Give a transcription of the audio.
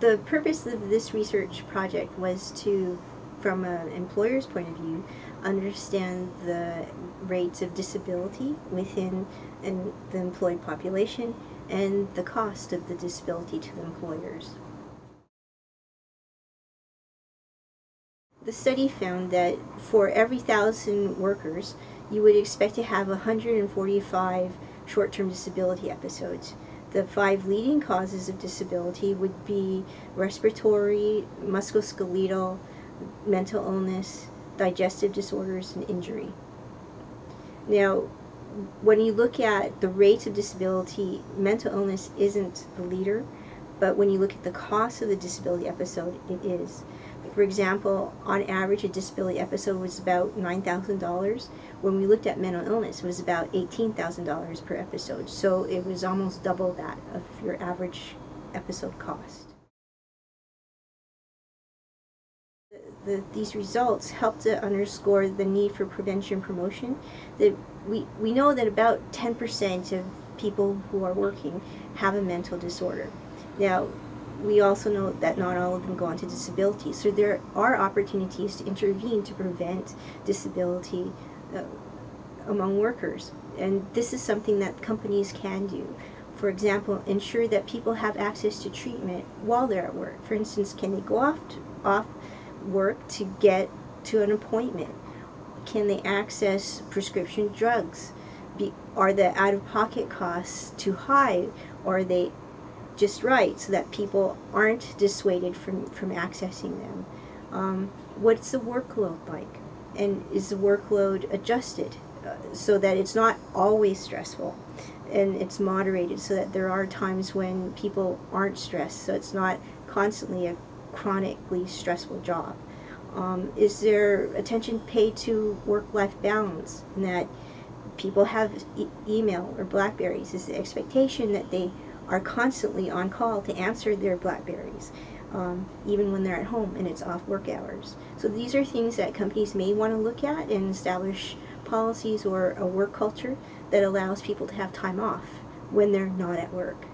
the purpose of this research project was to, from an employer's point of view, understand the rates of disability within the employed population and the cost of the disability to the employers. The study found that for every 1,000 workers, you would expect to have 145 short-term disability episodes. The 5 leading causes of disability would be respiratory, musculoskeletal, mental illness, digestive disorders, and injury. Now, when you look at the rates of disability, mental illness isn't the leader, but when you look at the cost of the disability episode, it is. For example, on average, a disability episode was about $9,000. When we looked at mental illness, it was about $18,000 per episode. So it was almost double that of your average episode cost. These results help to underscore the need for prevention and promotion. That we know that about 10% of people who are working have a mental disorder. Now, we also know that not all of them go on to disability, so there are opportunities to intervene to prevent disability among workers, and this is something that companies can do. For example, ensure that people have access to treatment while they're at work. For instance, can they go off work to get to an appointment? Can they access prescription drugs? Are the out-of-pocket costs too high, or are they just right, so that people aren't dissuaded from accessing them? What's the workload like? And is the workload adjusted so that it's not always stressful, and it's moderated so that there are times when people aren't stressed, so it's not constantly a chronically stressful job? Is there attention paid to work-life balance, and that people have email or Blackberries? Is the expectation that they are constantly on call to answer their Blackberries, even when they're at home and it's off work hours? So these are things that companies may want to look at and establish policies or a work culture that allows people to have time off when they're not at work.